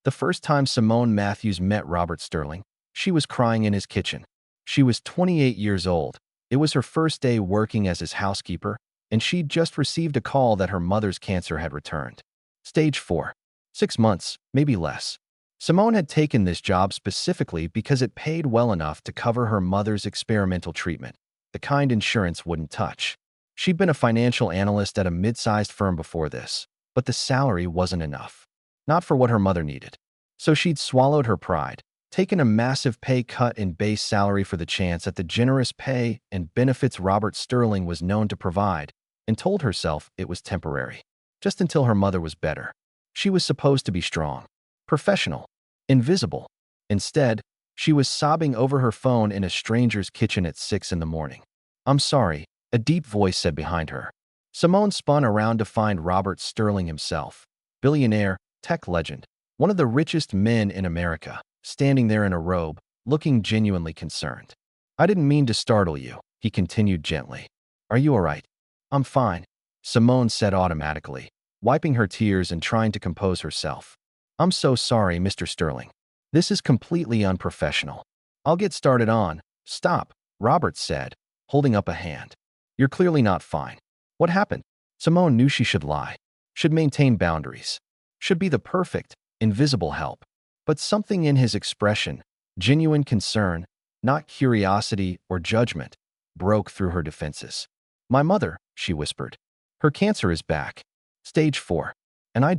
The first time Simone Matthews met Robert Sterling, she was crying in his kitchen. She was 28 years old. It was her first day working as his housekeeper, and she'd just received a call that her mother's cancer had returned. Stage 4. 6 months, maybe less. Simone had taken this job specifically because it paid well enough to cover her mother's experimental treatment, the kind insurance wouldn't touch. She'd been a financial analyst at a mid-sized firm before this, but the salary wasn't enough. Not for what her mother needed. So she'd swallowed her pride, taken a massive pay cut in base salary for the chance at the generous pay and benefits Robert Sterling was known to provide, and told herself it was temporary. Just until her mother was better. She was supposed to be strong, professional, invisible. Instead, she was sobbing over her phone in a stranger's kitchen at 6 in the morning. "I'm sorry," a deep voice said behind her. Simone spun around to find Robert Sterling himself, billionaire, tech legend, one of the richest men in America, standing there in a robe, looking genuinely concerned. "I didn't mean to startle you," he continued gently. "Are you all right?" "I'm fine," Simone said automatically, wiping her tears and trying to compose herself. "I'm so sorry, Mr. Sterling. This is completely unprofessional. I'll get started on." "Stop," Robert said, holding up a hand. "You're clearly not fine. What happened?" Simone knew she should lie, should maintain boundaries, should be the perfect, invisible help. But something in his expression, genuine concern, not curiosity or judgment, broke through her defenses. "My mother," she whispered. "Her cancer is back. Stage 4. And I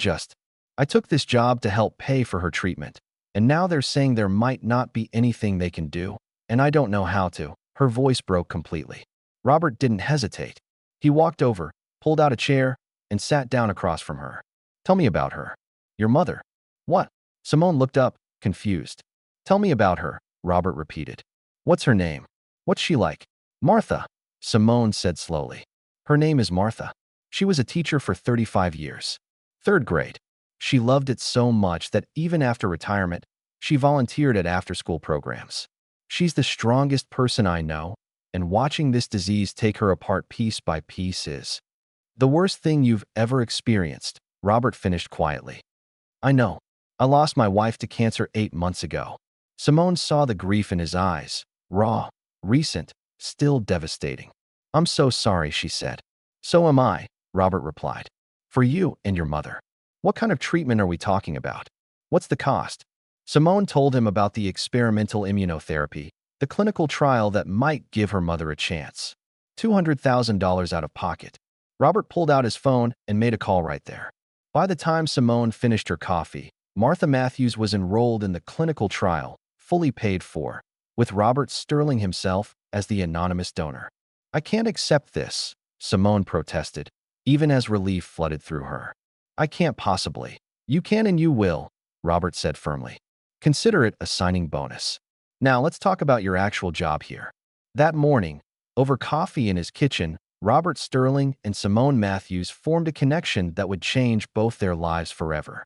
took this job to help pay for her treatment. And now they're saying there might not be anything they can do, and I don't know how to." Her voice broke completely. Robert didn't hesitate. He walked over, pulled out a chair, and sat down across from her. "Tell me about her." "Your mother." "What?" Simone looked up, confused. "Tell me about her," Robert repeated. "What's her name? What's she like?" "Martha," Simone said slowly. "Her name is Martha. She was a teacher for 35 years. 3rd grade. She loved it so much that even after retirement, she volunteered at after-school programs. She's the strongest person I know, and watching this disease take her apart piece by piece is the worst thing you've ever experienced," Robert finished quietly. "I know. I lost my wife to cancer 8 months ago." Simone saw the grief in his eyes, raw, recent, still devastating. "I'm so sorry," she said. "So am I," Robert replied. "For you and your mother. What kind of treatment are we talking about? What's the cost?" Simone told him about the experimental immunotherapy, the clinical trial that might give her mother a chance. $200,000 out of pocket. Robert pulled out his phone and made a call right there. By the time Simone finished her coffee, Martha Matthews was enrolled in the clinical trial, fully paid for, with Robert Sterling himself as the anonymous donor. "I can't accept this," Simone protested, even as relief flooded through her. "I can't possibly." "You can and you will," Robert said firmly. "Consider it a signing bonus. Now let's talk about your actual job here." That morning, over coffee in his kitchen, Robert Sterling and Simone Matthews formed a connection that would change both their lives forever.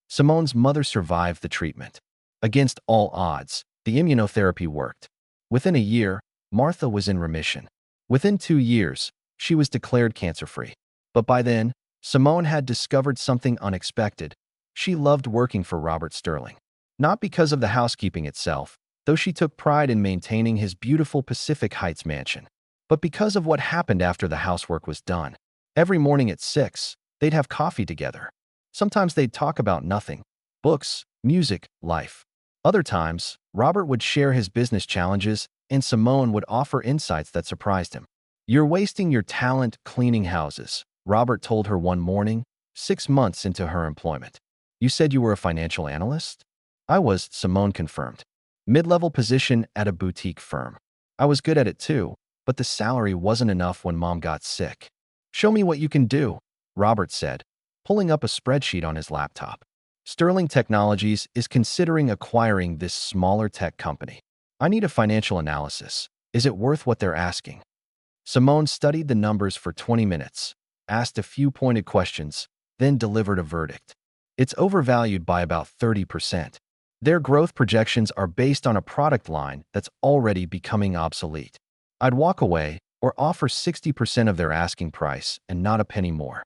Simone's mother survived the treatment. Against all odds, the immunotherapy worked. Within a year, Martha was in remission. Within 2 years, she was declared cancer-free. But by then, Simone had discovered something unexpected. She loved working for Robert Sterling. Not because of the housekeeping itself, though she took pride in maintaining his beautiful Pacific Heights mansion, but because of what happened after the housework was done. Every morning at 6, they'd have coffee together. Sometimes they'd talk about nothing: books, music, life. Other times, Robert would share his business challenges, and Simone would offer insights that surprised him. "You're wasting your talent cleaning houses," Robert told her one morning, 6 months into her employment. "You said you were a financial analyst?" "I was," Simone confirmed. "Mid-level position at a boutique firm. I was good at it too, but the salary wasn't enough when Mom got sick." "Show me what you can do," Robert said, pulling up a spreadsheet on his laptop. "Sterling Technologies is considering acquiring this smaller tech company. I need a financial analysis. Is it worth what they're asking?" Simone studied the numbers for 20 minutes, asked a few pointed questions, then delivered a verdict. "It's overvalued by about 30%. Their growth projections are based on a product line that's already becoming obsolete. I'd walk away or offer 60% of their asking price and not a penny more."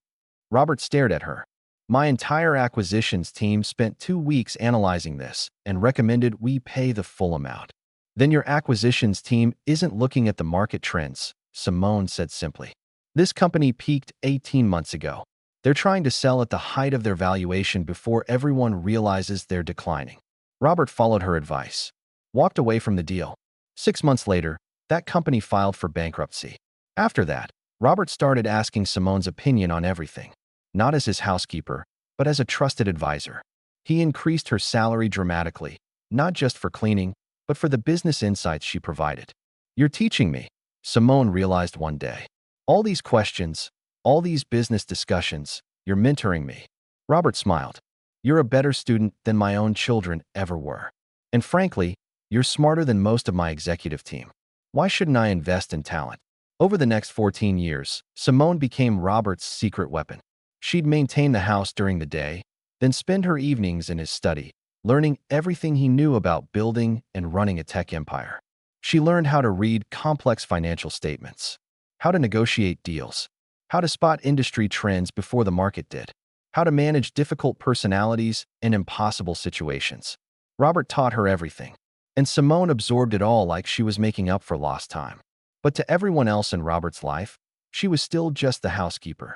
Robert stared at her. My entire acquisitions team spent 2 weeks analyzing this and recommended we pay the full amount. Then your acquisitions team isn't looking at the market trends, Simone said simply. This company peaked 18 months ago. They're trying to sell at the height of their valuation before everyone realizes they're declining. Robert followed her advice, walked away from the deal. 6 months later, that company filed for bankruptcy. After that, Robert started asking Simone's opinion on everything, not as his housekeeper, but as a trusted advisor. He increased her salary dramatically, not just for cleaning, but for the business insights she provided. You're teaching me, Simone realized one day. All these questions, all these business discussions, you're mentoring me. Robert smiled. You're a better student than my own children ever were. And frankly, you're smarter than most of my executive team. Why shouldn't I invest in talent? Over the next 14 years, Simone became Robert's secret weapon. She'd maintain the house during the day, then spend her evenings in his study, learning everything he knew about building and running a tech empire. She learned how to read complex financial statements, how to negotiate deals, how to spot industry trends before the market did, how to manage difficult personalities in impossible situations. Robert taught her everything, and Simone absorbed it all like she was making up for lost time. But to everyone else in Robert's life, she was still just the housekeeper.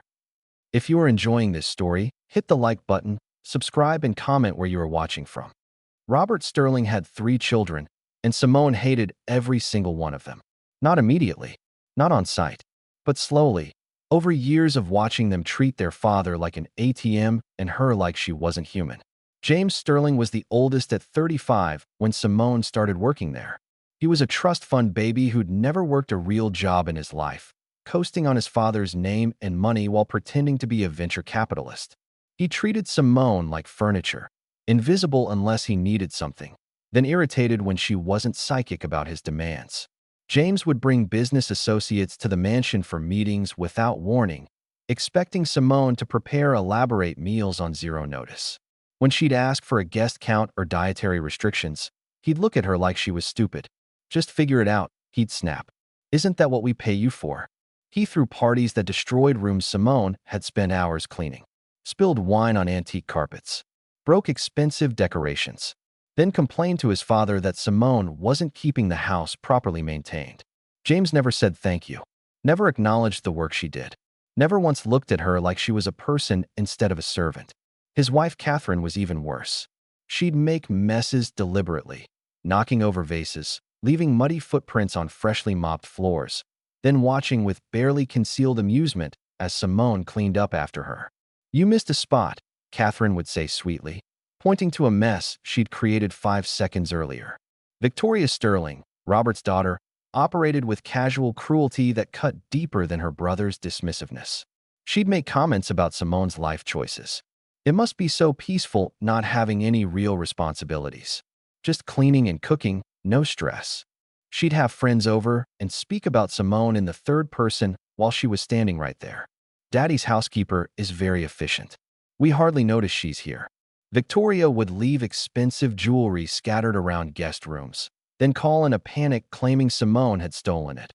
If you are enjoying this story, hit the like button, subscribe, and comment where you are watching from. Robert Sterling had 3 children, and Simone hated every single one of them. Not immediately, not on sight, but slowly, over years of watching them treat their father like an ATM and her like she wasn't human. James Sterling was the oldest at 35 when Simone started working there. He was a trust fund baby who'd never worked a real job in his life, coasting on his father's name and money while pretending to be a venture capitalist. He treated Simone like furniture, invisible unless he needed something, then irritated when she wasn't psychic about his demands. James would bring business associates to the mansion for meetings without warning, expecting Simone to prepare elaborate meals on zero notice. When she'd ask for a guest count or dietary restrictions, he'd look at her like she was stupid. Just figure it out, he'd snap. Isn't that what we pay you for? He threw parties that destroyed rooms Simone had spent hours cleaning, spilled wine on antique carpets, broke expensive decorations, then complained to his father that Simone wasn't keeping the house properly maintained. James never said thank you, never acknowledged the work she did, never once looked at her like she was a person instead of a servant. His wife Catherine was even worse. She'd make messes deliberately, knocking over vases, leaving muddy footprints on freshly mopped floors, then watching with barely concealed amusement as Simone cleaned up after her. You missed a spot, Catherine would say sweetly, pointing to a mess she'd created 5 seconds earlier. Victoria Sterling, Robert's daughter, operated with casual cruelty that cut deeper than her brother's dismissiveness. She'd make comments about Simone's life choices. It must be so peaceful not having any real responsibilities. Just cleaning and cooking, no stress. She'd have friends over and speak about Simone in the third person while she was standing right there. Daddy's housekeeper is very efficient. We hardly notice she's here. Victoria would leave expensive jewelry scattered around guest rooms, then call in a panic claiming Simone had stolen it,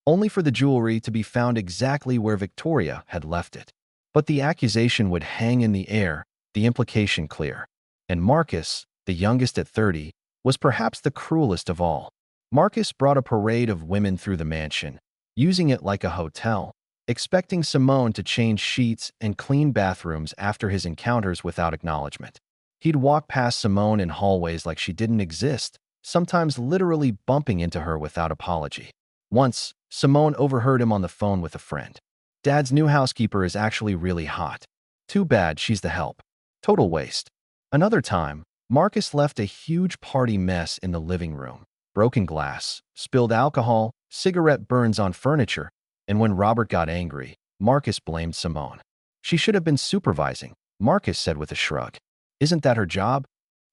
only for the jewelry to be found exactly where Victoria had left it. But the accusation would hang in the air, the implication clear. And Marcus, the youngest at 30, was perhaps the cruelest of all. Marcus brought a parade of women through the mansion, using it like a hotel, expecting Simone to change sheets and clean bathrooms after his encounters without acknowledgement. He'd walk past Simone in hallways like she didn't exist, sometimes literally bumping into her without apology. Once, Simone overheard him on the phone with a friend. Dad's new housekeeper is actually really hot. Too bad she's the help. Total waste. Another time, Marcus left a huge party mess in the living room. Broken glass, spilled alcohol, cigarette burns on furniture, and when Robert got angry, Marcus blamed Simone. She should have been supervising, Marcus said with a shrug. Isn't that her job?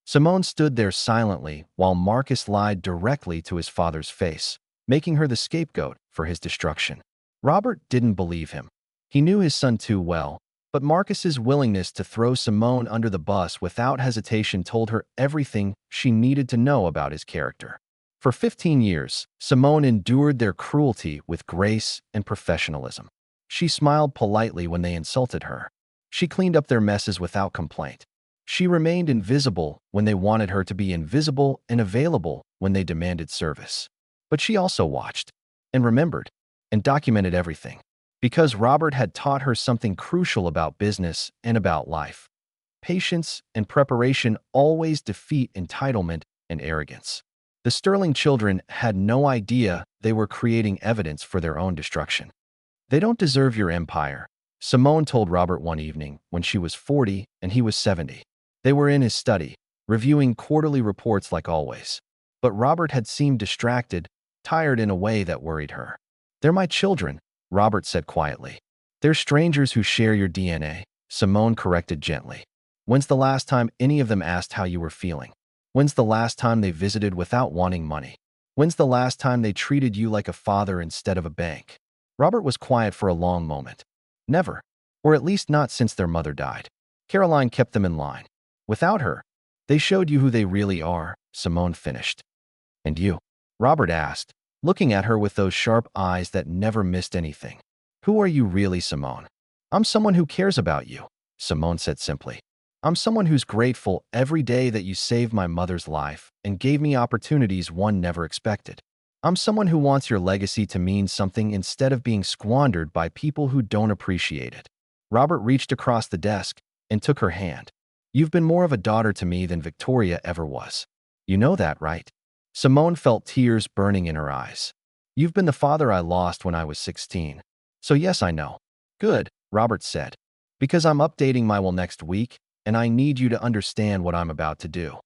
Simone stood there silently while Marcus lied directly to his father's face, making her the scapegoat for his destruction. Robert didn't believe him. He knew his son too well, but Marcus's willingness to throw Simone under the bus without hesitation told her everything she needed to know about his character. For 15 years, Simone endured their cruelty with grace and professionalism. She smiled politely when they insulted her, She cleaned up their messes without complaint. She remained invisible when they wanted her to be invisible and available when they demanded service. But she also watched and remembered and documented everything because Robert had taught her something crucial about business and about life. Patience and preparation always defeat entitlement and arrogance. The Sterling children had no idea they were creating evidence for their own destruction. They don't deserve your empire, Simone told Robert one evening when she was 40 and he was 70. They were in his study, reviewing quarterly reports like always. But Robert had seemed distracted, tired in a way that worried her. They're my children, Robert said quietly. They're strangers who share your DNA, Simone corrected gently. When's the last time any of them asked how you were feeling? When's the last time they visited without wanting money? When's the last time they treated you like a father instead of a bank? Robert was quiet for a long moment. Never, or at least not since their mother died. Caroline kept them in line. Without her, they showed you who they really are, Simone finished. And you? Robert asked, looking at her with those sharp eyes that never missed anything. Who are you really, Simone? I'm someone who cares about you, Simone said simply. I'm someone who's grateful every day that you saved my mother's life and gave me opportunities one never expected. I'm someone who wants your legacy to mean something instead of being squandered by people who don't appreciate it. Robert reached across the desk and took her hand. You've been more of a daughter to me than Victoria ever was. You know that, right? Simone felt tears burning in her eyes. You've been the father I lost when I was 16. So yes, I know. Good, Robert said. Because I'm updating my will next week, and I need you to understand what I'm about to do.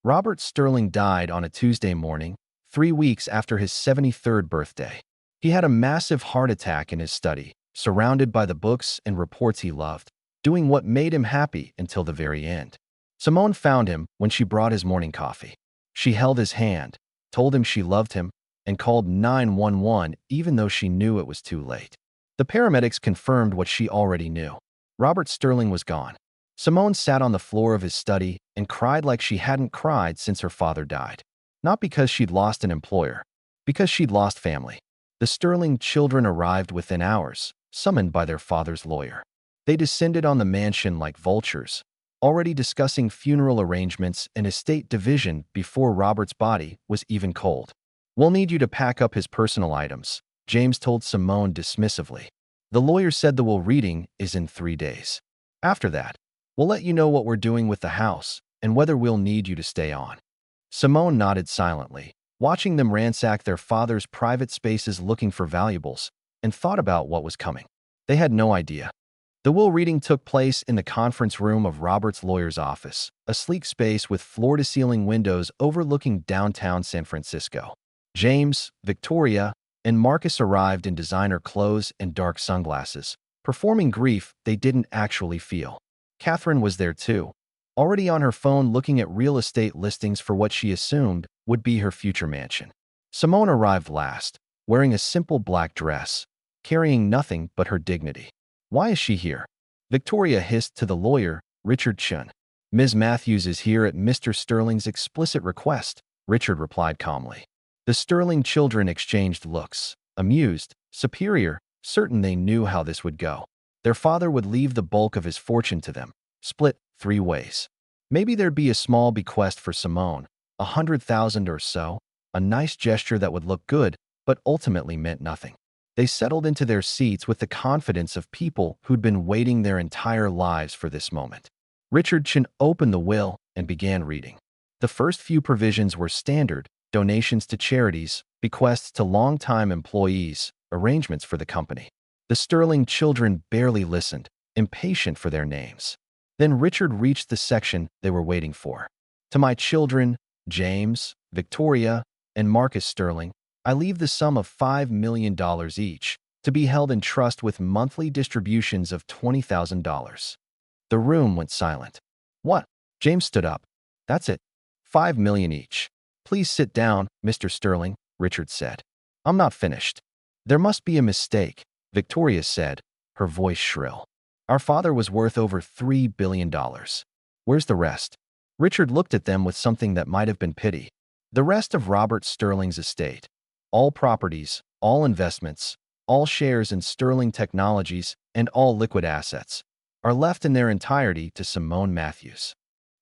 Robert Sterling died on a Tuesday morning, 3 weeks after his 73rd birthday. He had a massive heart attack in his study, surrounded by the books and reports he loved, doing what made him happy until the very end. Simone found him when she brought his morning coffee. She held his hand, told him she loved him, and called 911 even though she knew it was too late. The paramedics confirmed what she already knew. Robert Sterling was gone. Simone sat on the floor of his study and cried like she hadn't cried since her father died. Not because she'd lost an employer, because she'd lost family. The Sterling children arrived within hours, summoned by their father's lawyer. They descended on the mansion like vultures, already discussing funeral arrangements and estate division before Robert's body was even cold. We'll need you to pack up his personal items, James told Simone dismissively. The lawyer said the will reading is in 3 days. After that, we'll let you know what we're doing with the house and whether we'll need you to stay on. Simone nodded silently, watching them ransack their father's private spaces looking for valuables, and thought about what was coming. They had no idea. The will reading took place in the conference room of Robert's lawyer's office, a sleek space with floor-to-ceiling windows overlooking downtown San Francisco. James, Victoria, and Marcus arrived in designer clothes and dark sunglasses, performing grief they didn't actually feel. Catherine was there too, already on her phone looking at real estate listings for what she assumed would be her future mansion. Simone arrived last, wearing a simple black dress, carrying nothing but her dignity. Why is she here? Victoria hissed to the lawyer, Richard Chun. Ms. Matthews is here at Mr. Sterling's explicit request, Richard replied calmly. The Sterling children exchanged looks, amused, superior, certain they knew how this would go. Their father would leave the bulk of his fortune to them, split 3 ways. Maybe there'd be a small bequest for Simone, 100,000 or so, a nice gesture that would look good, but ultimately meant nothing. They settled into their seats with the confidence of people who'd been waiting their entire lives for this moment. Richard Chin opened the will and began reading. The first few provisions were standard: donations to charities, bequests to longtime employees, arrangements for the company. The Sterling children barely listened, impatient for their names. Then Richard reached the section they were waiting for. To my children, James, Victoria, and Marcus Sterling, I leave the sum of $5 million each, to be held in trust with monthly distributions of $20,000. The room went silent. What? James stood up. That's it. $5 million each. Please sit down, Mr. Sterling, Richard said. I'm not finished. There must be a mistake, Victoria said, her voice shrill. Our father was worth over $3 billion. Where's the rest? Richard looked at them with something that might have been pity. The rest of Robert Sterling's estate. All properties, all investments, all shares in Sterling Technologies, and all liquid assets. are left in their entirety to Simone Matthews.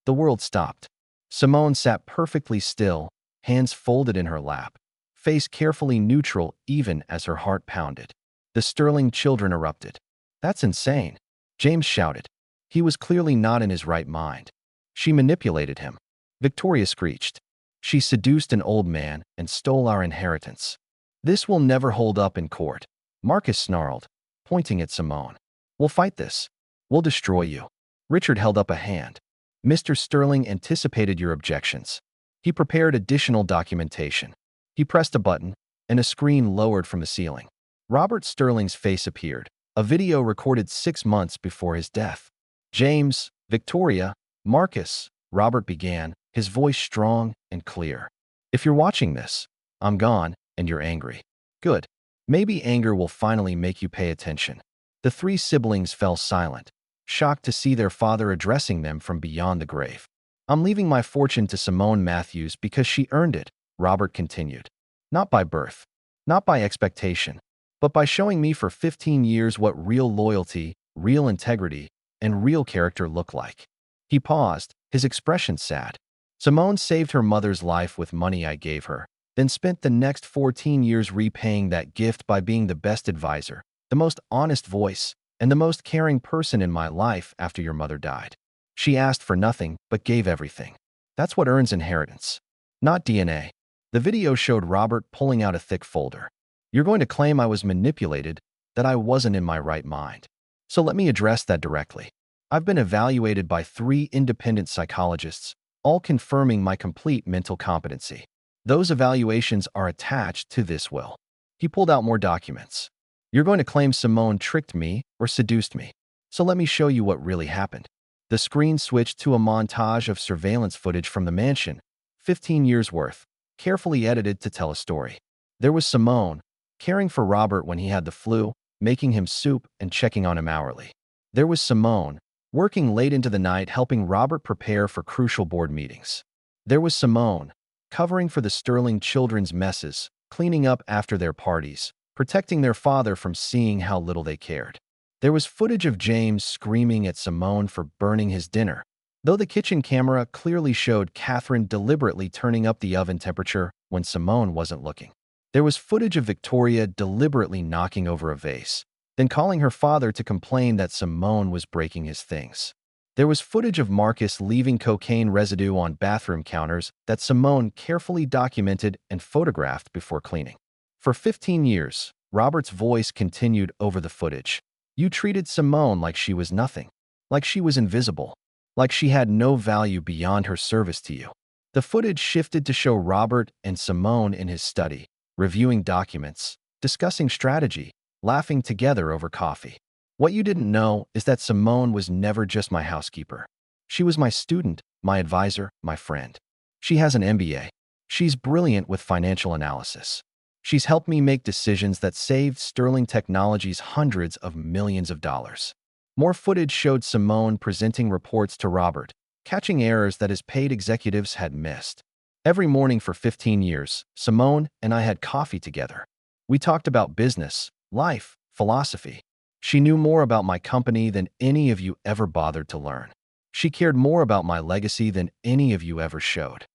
The world stopped. Simone sat perfectly still, hands folded in her lap, face carefully neutral even as her heart pounded. The Sterling children erupted. "That's insane," James shouted. He was clearly not in his right mind. "She manipulated him," Victoria screeched. "She seduced an old man and stole our inheritance." "This will never hold up in court," Marcus snarled, pointing at Simone. "We'll fight this. We'll destroy you." Richard held up a hand. "Mr. Sterling anticipated your objections. He prepared additional documentation." He pressed a button, and a screen lowered from the ceiling. Robert Sterling's face appeared, a video recorded 6 months before his death. "James, Victoria, Marcus," Robert began, his voice strong and clear. "If you're watching this, I'm gone, and you're angry. Good. Maybe anger will finally make you pay attention." The 3 siblings fell silent, shocked to see their father addressing them from beyond the grave. "I'm leaving my fortune to Simone Matthews because she earned it," Robert continued. "Not by birth, not by expectation, but by showing me for 15 years what real loyalty, real integrity, and real character look like." He paused, his expression sad. "Simone saved her mother's life with money I gave her, then spent the next 14 years repaying that gift by being the best advisor, the most honest voice, and the most caring person in my life after your mother died. She asked for nothing, but gave everything. That's what earns inheritance, not DNA." The video showed Robert pulling out a thick folder. "You're going to claim I was manipulated, that I wasn't in my right mind. So let me address that directly. I've been evaluated by 3 independent psychologists, all confirming my complete mental competency. Those evaluations are attached to this will." He pulled out more documents. "You're going to claim Simone tricked me or seduced me. So let me show you what really happened." The screen switched to a montage of surveillance footage from the mansion, 15 years worth, carefully edited to tell a story. There was Simone, caring for Robert when he had the flu, making him soup and checking on him hourly. There was Simone, working late into the night helping Robert prepare for crucial board meetings. There was Simone, covering for the Sterling children's messes, cleaning up after their parties, protecting their father from seeing how little they cared. There was footage of James screaming at Simone for burning his dinner, though the kitchen camera clearly showed Catherine deliberately turning up the oven temperature when Simone wasn't looking. There was footage of Victoria deliberately knocking over a vase, then calling her father to complain that Simone was breaking his things. There was footage of Marcus leaving cocaine residue on bathroom counters that Simone carefully documented and photographed before cleaning. For 15 years, Robert's voice continued over the footage. "You treated Simone like she was nothing, like she was invisible, like she had no value beyond her service to you." The footage shifted to show Robert and Simone in his study, reviewing documents, discussing strategy, laughing together over coffee. "What you didn't know is that Simone was never just my housekeeper. She was my student, my advisor, my friend. She has an MBA. She's brilliant with financial analysis. She's helped me make decisions that saved Sterling Technologies hundreds of millions of dollars." More footage showed Simone presenting reports to Robert, catching errors that his paid executives had missed. "Every morning for 15 years, Simone and I had coffee together. We talked about business, life, philosophy. She knew more about my company than any of you ever bothered to learn. She cared more about my legacy than any of you ever showed."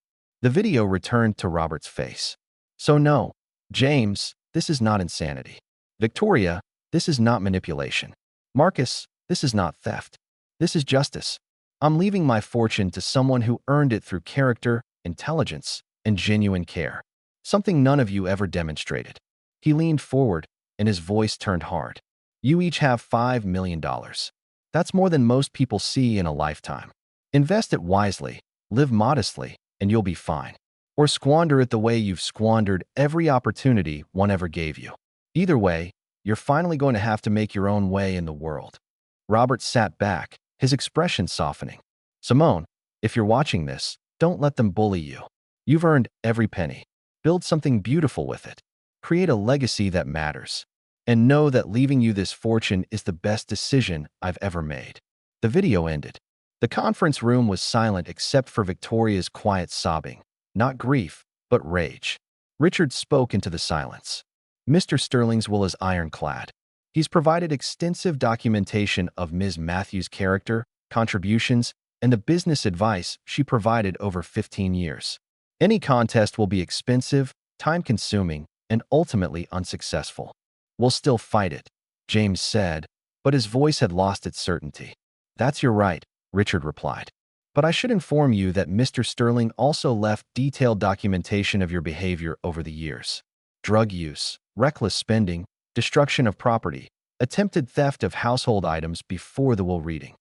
The video returned to Robert's face. "So no, James, this is not insanity. Victoria, this is not manipulation. Marcus, this is not theft. This is justice. I'm leaving my fortune to someone who earned it through character, intelligence, and genuine care. Something none of you ever demonstrated." He leaned forward, and his voice turned hard. "You each have $5 million. That's more than most people see in a lifetime. Invest it wisely, live modestly, and you'll be fine. Or squander it the way you've squandered every opportunity one ever gave you. Either way, you're finally going to have to make your own way in the world." Robert sat back, his expression softening. "Simone, if you're watching this, don't let them bully you. You've earned every penny. Build something beautiful with it. Create a legacy that matters. And know that leaving you this fortune is the best decision I've ever made." The video ended. The conference room was silent except for Victoria's quiet sobbing, not grief, but rage. Richard spoke into the silence. "Mr. Sterling's will is ironclad. He's provided extensive documentation of Ms. Matthews' character, contributions, and the business advice she provided over 15 years. Any contest will be expensive, time-consuming, and ultimately unsuccessful. We'll still fight it, James said, but his voice had lost its certainty. That's your right, Richard replied. But I should inform you that Mr. Sterling also left detailed documentation of your behavior over the years. Drug use, reckless spending, destruction of property, attempted theft of household items before the will reading.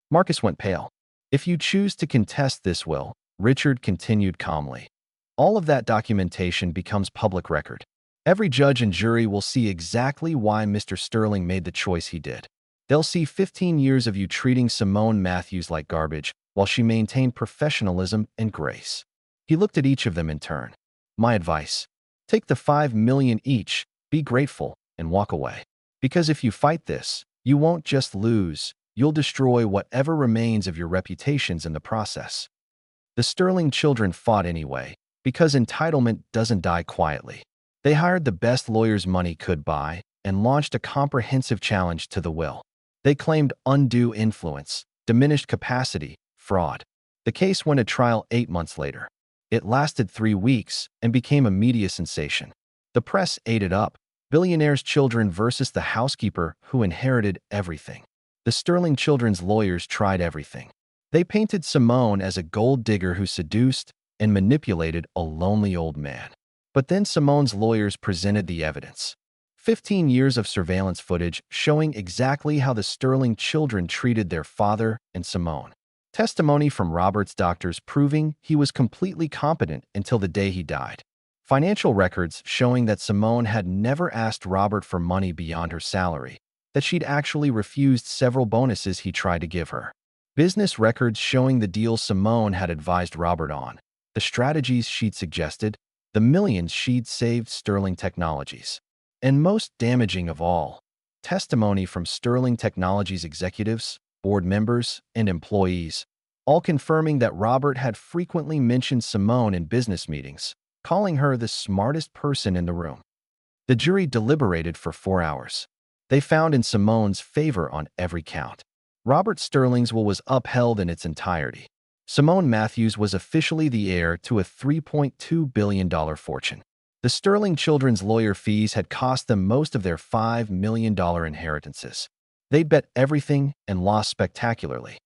Marcus went pale. If you choose to contest this will, Richard continued calmly, all of that documentation becomes public record. Every judge and jury will see exactly why Mr. Sterling made the choice he did. They'll see 15 years of you treating Simone Matthews like garbage while she maintained professionalism and grace. He looked at each of them in turn. My advice: take the $5 million each, be grateful, and walk away. Because if you fight this, you won't just lose, you'll destroy whatever remains of your reputations in the process. The Sterling children fought anyway, because entitlement doesn't die quietly. They hired the best lawyers money could buy and launched a comprehensive challenge to the will. They claimed undue influence, diminished capacity, fraud. The case went to trial 8 months later. It lasted 3 weeks and became a media sensation. The press ate it up. Billionaire's children versus the housekeeper who inherited everything. The Sterling children's lawyers tried everything. They painted Simone as a gold digger who seduced and manipulated a lonely old man. But then Simone's lawyers presented the evidence. 15 years of surveillance footage showing exactly how the Sterling children treated their father and Simone. Testimony from Robert's doctors proving he was completely competent until the day he died. Financial records showing that Simone had never asked Robert for money beyond her salary, that she'd actually refused several bonuses he tried to give her. Business records showing the deals Simone had advised Robert on, the strategies she'd suggested, the millions she'd saved Sterling Technologies. And most damaging of all, testimony from Sterling Technologies executives, board members, and employees, all confirming that Robert had frequently mentioned Simone in business meetings, calling her the smartest person in the room. The jury deliberated for 4 hours. They found in Simone's favor on every count. Robert Sterling's will was upheld in its entirety. Simone Matthews was officially the heir to a $3.2 billion fortune. The Sterling children's lawyer fees had cost them most of their $5 million inheritances. They'd bet everything and lost spectacularly.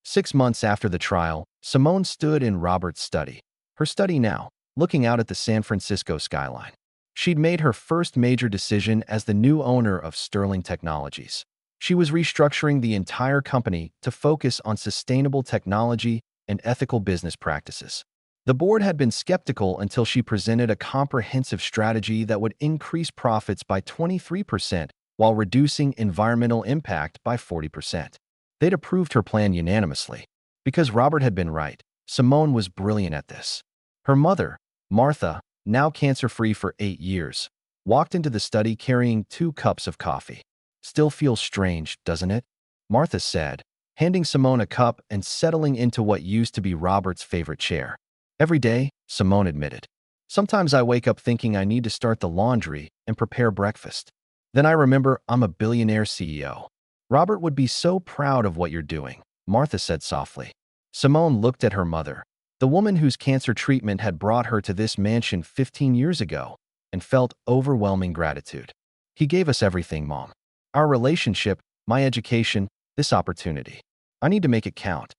6 months after the trial, Simone stood in Robert's study. Her study now, looking out at the San Francisco skyline. She'd made her first major decision as the new owner of Sterling Technologies. She was restructuring the entire company to focus on sustainable technology and ethical business practices. The board had been skeptical until she presented a comprehensive strategy that would increase profits by 23% while reducing environmental impact by 40%. They'd approved her plan unanimously. Because Robert had been right, Simone was brilliant at this. Her mother, Martha, now cancer-free for 8 years, walked into the study carrying 2 cups of coffee. Still feels strange, doesn't it? Martha said, handing Simone a cup and settling into what used to be Robert's favorite chair. Every day, Simone admitted. Sometimes I wake up thinking I need to start the laundry and prepare breakfast. Then I remember I'm a billionaire CEO. Robert would be so proud of what you're doing, Martha said softly. Simone looked at her mother, the woman whose cancer treatment had brought her to this mansion 15 years ago, and felt overwhelming gratitude. He gave us everything, Mom. Our relationship, my education, this opportunity. I need to make it count.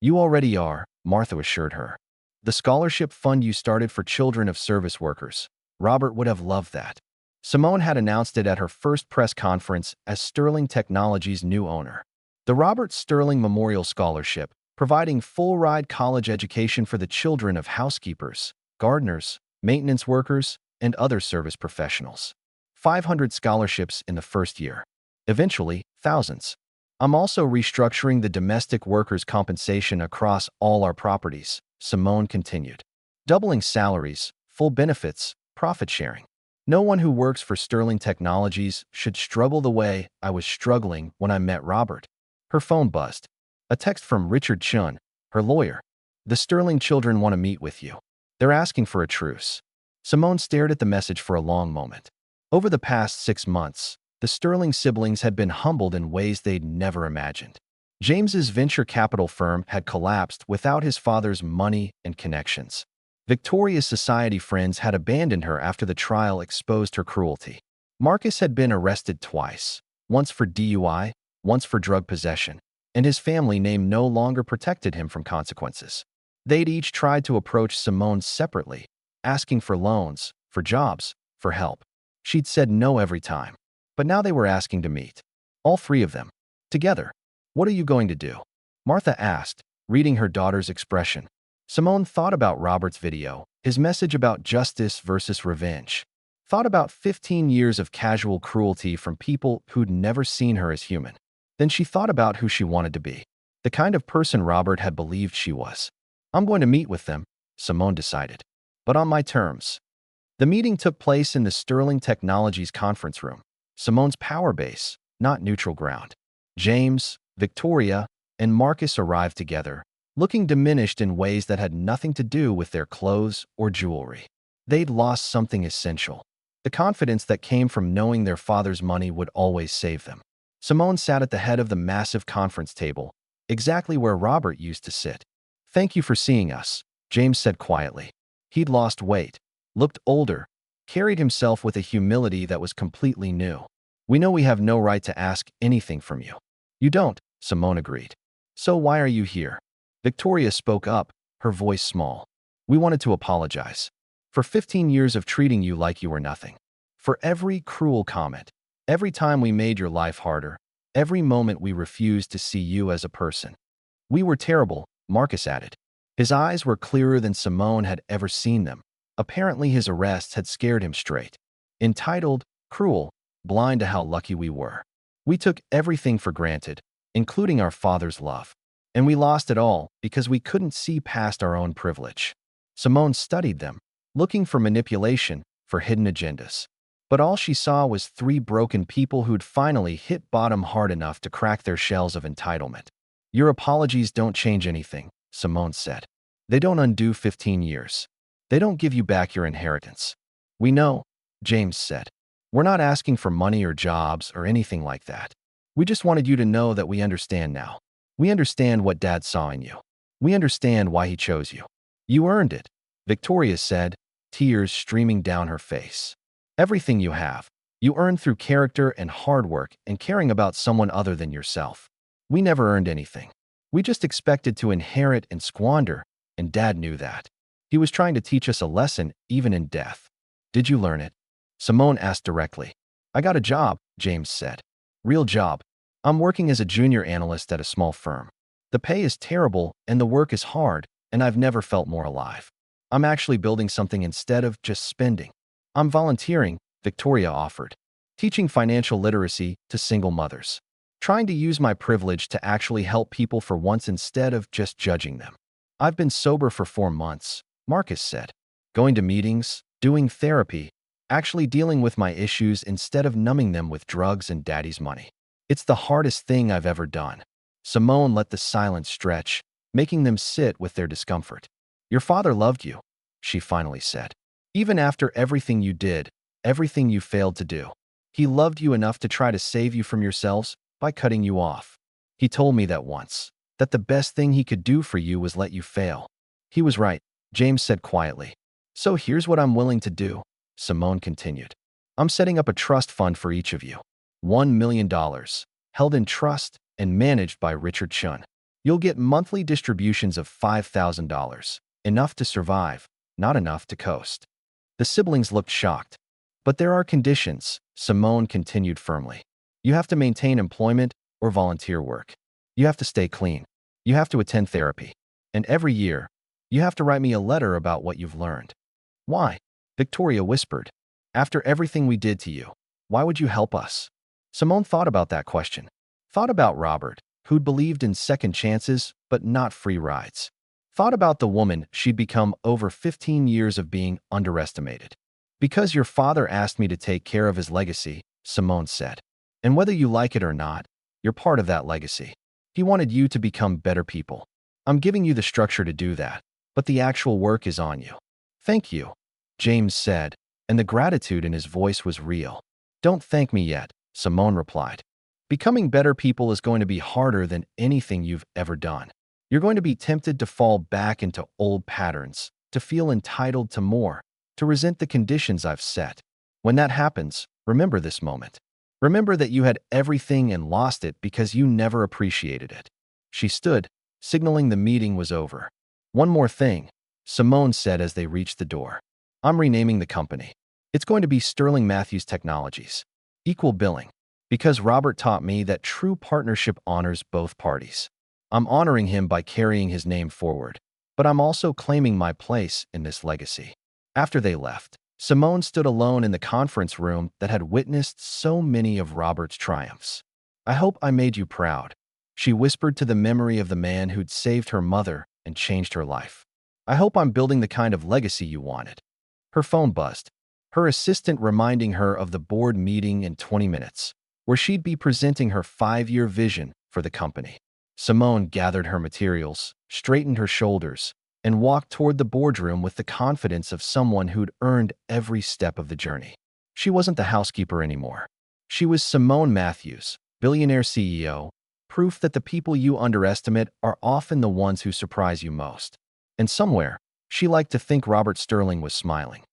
You already are, Martha assured her. The scholarship fund you started for children of service workers. Robert would have loved that. Simone had announced it at her first press conference as Sterling Technologies' new owner. The Robert Sterling Memorial Scholarship, providing full-ride college education for the children of housekeepers, gardeners, maintenance workers, and other service professionals. 500 scholarships in the first year. Eventually, thousands. I'm also restructuring the domestic workers' compensation across all our properties, Simone continued. Doubling salaries, full benefits, profit sharing. No one who works for Sterling Technologies should struggle the way I was struggling when I met Robert. Her phone buzzed. A text from Richard Chun, her lawyer. The Sterling children want to meet with you. They're asking for a truce. Simone stared at the message for a long moment. Over the past 6 months, The Sterling siblings had been humbled in ways they'd never imagined. James's venture capital firm had collapsed without his father's money and connections. Victoria's society friends had abandoned her after the trial exposed her cruelty. Marcus had been arrested twice, once for DUI, once for drug possession, and his family name no longer protected him from consequences. They'd each tried to approach Simone separately, asking for loans, for jobs, for help. She'd said no every time. But now they were asking to meet. All three of them. Together. What are you going to do? Martha asked, reading her daughter's expression. Simone thought about Robert's video, his message about justice versus revenge. Thought about 15 years of casual cruelty from people who'd never seen her as human. Then she thought about who she wanted to be. The kind of person Robert had believed she was. I'm going to meet with them, Simone decided. But on my terms. The meeting took place in the Sterling Technologies conference room. Simone's power base, not neutral ground. James, Victoria, and Marcus arrived together, looking diminished in ways that had nothing to do with their clothes or jewelry. They'd lost something essential. The confidence that came from knowing their father's money would always save them. Simone sat at the head of the massive conference table, exactly where Robert used to sit. Thank you for seeing us, James said quietly. He'd lost weight, looked older, carried himself with a humility that was completely new. We know we have no right to ask anything from you. You don't, Simone agreed. So why are you here? Victoria spoke up, her voice small. We wanted to apologize. For 15 years of treating you like you were nothing. For every cruel comment. Every time we made your life harder. Every moment we refused to see you as a person. We were terrible, Marcus added. His eyes were clearer than Simone had ever seen them. Apparently his arrests had scared him straight. Entitled, cruel, blind to how lucky we were. We took everything for granted, including our father's love. And we lost it all because we couldn't see past our own privilege. Simone studied them, looking for manipulation, for hidden agendas. But all she saw was three broken people who'd finally hit bottom hard enough to crack their shells of entitlement. Your apologies don't change anything, Simone said. They don't undo 15 years. They don't give you back your inheritance. We know, James said. We're not asking for money or jobs or anything like that. We just wanted you to know that we understand now. We understand what Dad saw in you. We understand why he chose you. You earned it, Victoria said, tears streaming down her face. Everything you have, you earned through character and hard work and caring about someone other than yourself. We never earned anything. We just expected to inherit and squander, and Dad knew that. He was trying to teach us a lesson even in death. Did you learn it? Simone asked directly. I got a job, James said. Real job. I'm working as a junior analyst at a small firm. The pay is terrible and the work is hard, and I've never felt more alive. I'm actually building something instead of just spending. I'm volunteering, Victoria offered. Teaching financial literacy to single mothers. Trying to use my privilege to actually help people for once instead of just judging them. I've been sober for 4 months, Marcus said. Going to meetings, doing therapy, actually dealing with my issues instead of numbing them with drugs and Daddy's money. It's the hardest thing I've ever done. Simone let the silence stretch, making them sit with their discomfort. Your father loved you, she finally said. Even after everything you did, everything you failed to do. He loved you enough to try to save you from yourselves by cutting you off. He told me that once, that the best thing he could do for you was let you fail. He was right, James said quietly. So here's what I'm willing to do, Simone continued. I'm setting up a trust fund for each of you. $1 million, held in trust and managed by Richard Chun. You'll get monthly distributions of $5,000, enough to survive, not enough to coast. The siblings looked shocked. But there are conditions, Simone continued firmly. You have to maintain employment or volunteer work. You have to stay clean. You have to attend therapy. And every year, you have to write me a letter about what you've learned. Why? Victoria whispered. After everything we did to you, why would you help us? Simone thought about that question. Thought about Robert, who'd believed in second chances, but not free rides. Thought about the woman she'd become over 15 years of being underestimated. Because your father asked me to take care of his legacy, Simone said. And whether you like it or not, you're part of that legacy. He wanted you to become better people. I'm giving you the structure to do that, but the actual work is on you. Thank you, James said, and the gratitude in his voice was real. Don't thank me yet, Simone replied. Becoming better people is going to be harder than anything you've ever done. You're going to be tempted to fall back into old patterns, to feel entitled to more, to resent the conditions I've set. When that happens, remember this moment. Remember that you had everything and lost it because you never appreciated it. She stood, signaling the meeting was over. One more thing, Simone said as they reached the door. I'm renaming the company. It's going to be Sterling Matthews Technologies. Equal billing. Because Robert taught me that true partnership honors both parties. I'm honoring him by carrying his name forward, but I'm also claiming my place in this legacy. After they left, Simone stood alone in the conference room that had witnessed so many of Robert's triumphs. I hope I made you proud, she whispered to the memory of the man who'd saved her mother and changed her life. I hope I'm building the kind of legacy you wanted. Her phone buzzed, her assistant reminding her of the board meeting in 20 minutes, where she'd be presenting her 5-year vision for the company. Simone gathered her materials, straightened her shoulders, and walked toward the boardroom with the confidence of someone who'd earned every step of the journey. She wasn't the housekeeper anymore. She was Simone Matthews, billionaire CEO, proof that the people you underestimate are often the ones who surprise you most. And somewhere, she liked to think Robert Sterling was smiling.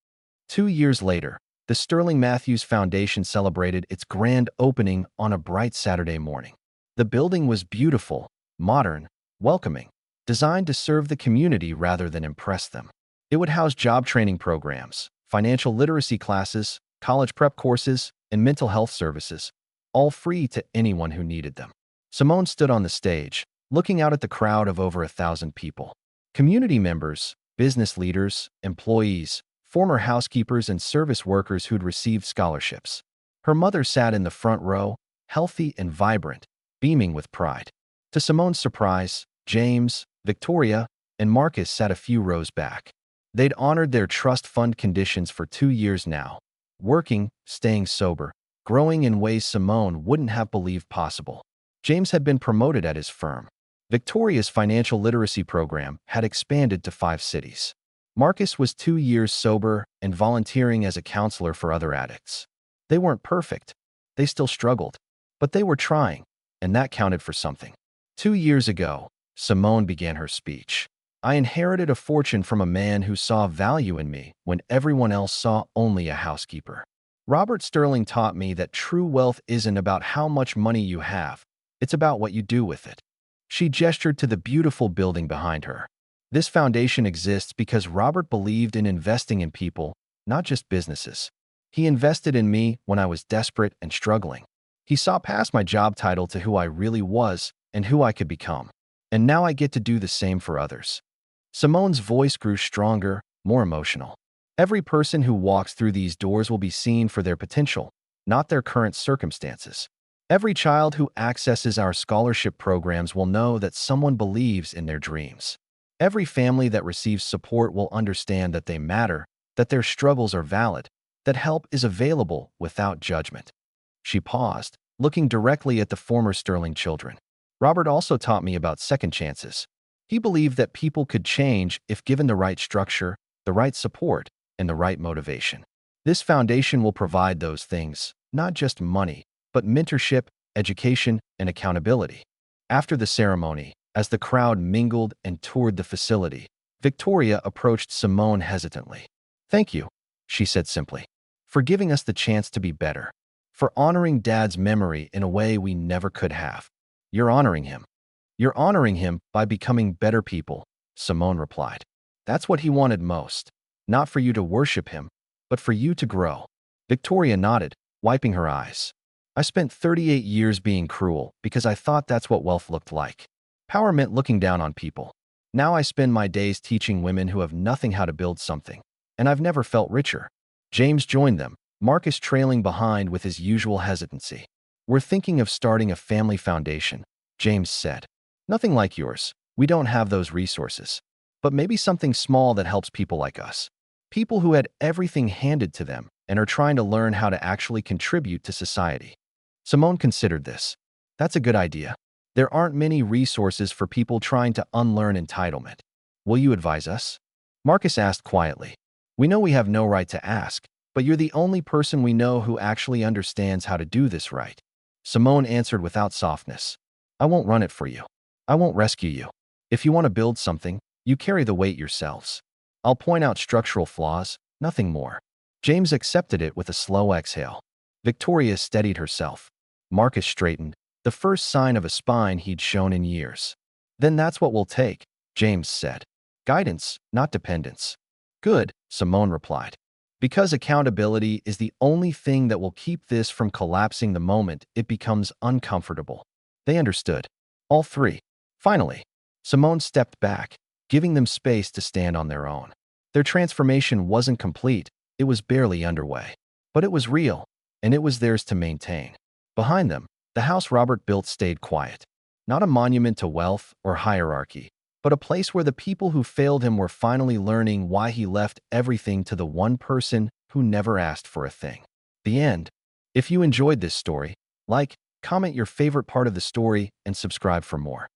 2 years later, the Sterling Matthews Foundation celebrated its grand opening on a bright Saturday morning. The building was beautiful, modern, welcoming, designed to serve the community rather than impress them. It would house job training programs, financial literacy classes, college prep courses, and mental health services, all free to anyone who needed them. Simone stood on the stage, looking out at the crowd of over 1,000 people. Community members, business leaders, employees, former housekeepers, and service workers who'd received scholarships. Her mother sat in the front row, healthy and vibrant, beaming with pride. To Simone's surprise, James, Victoria, and Marcus sat a few rows back. They'd honored their trust fund conditions for 2 years now, working, staying sober, growing in ways Simone wouldn't have believed possible. James had been promoted at his firm. Victoria's financial literacy program had expanded to 5 cities. Marcus was 2 years sober and volunteering as a counselor for other addicts. They weren't perfect. They still struggled. But they were trying, and that counted for something. 2 years ago, Simone began her speech. I inherited a fortune from a man who saw value in me when everyone else saw only a housekeeper. Robert Sterling taught me that true wealth isn't about how much money you have. It's about what you do with it. She gestured to the beautiful building behind her. This foundation exists because Robert believed in investing in people, not just businesses. He invested in me when I was desperate and struggling. He saw past my job title to who I really was and who I could become. And now I get to do the same for others. Simone's voice grew stronger, more emotional. Every person who walks through these doors will be seen for their potential, not their current circumstances. Every child who accesses our scholarship programs will know that someone believes in their dreams. Every family that receives support will understand that they matter, that their struggles are valid, that help is available without judgment. She paused, looking directly at the former Sterling children. Robert also taught me about second chances. He believed that people could change if given the right structure, the right support, and the right motivation. This foundation will provide those things, not just money, but mentorship, education, and accountability. After the ceremony, as the crowd mingled and toured the facility, Victoria approached Simone hesitantly. Thank you, she said simply, for giving us the chance to be better, for honoring Dad's memory in a way we never could have. You're honoring him. You're honoring him by becoming better people, Simone replied. That's what he wanted most. Not for you to worship him, but for you to grow. Victoria nodded, wiping her eyes. I spent 38 years being cruel because I thought that's what wealth looked like. Power meant looking down on people. Now I spend my days teaching women who have nothing how to build something. And I've never felt richer. James joined them, Marcus trailing behind with his usual hesitancy. We're thinking of starting a family foundation, James said. Nothing like yours. We don't have those resources. But maybe something small that helps people like us. People who had everything handed to them and are trying to learn how to actually contribute to society. Simone considered this. That's a good idea. There aren't many resources for people trying to unlearn entitlement. Will you advise us? Marcus asked quietly. We know we have no right to ask, But you're the only person we know who actually understands how to do this right. Simone answered without softness. I won't run it for you. I won't rescue you. If you want to build something, you carry the weight yourselves. I'll point out structural flaws, nothing more. James accepted it with a slow exhale. Victoria steadied herself. Marcus straightened, the first sign of a spine he'd shown in years. Then that's what we'll take, James said. Guidance, not dependence. Good, Simone replied. Because accountability is the only thing that will keep this from collapsing the moment it becomes uncomfortable. They understood. All three. Finally, Simone stepped back, giving them space to stand on their own. Their transformation wasn't complete, it was barely underway. But it was real, and it was theirs to maintain. Behind them, the house Robert built stayed quiet. Not a monument to wealth or hierarchy, but a place where the people who failed him were finally learning why he left everything to the one person who never asked for a thing. The end. If you enjoyed this story, like, comment your favorite part of the story, and subscribe for more.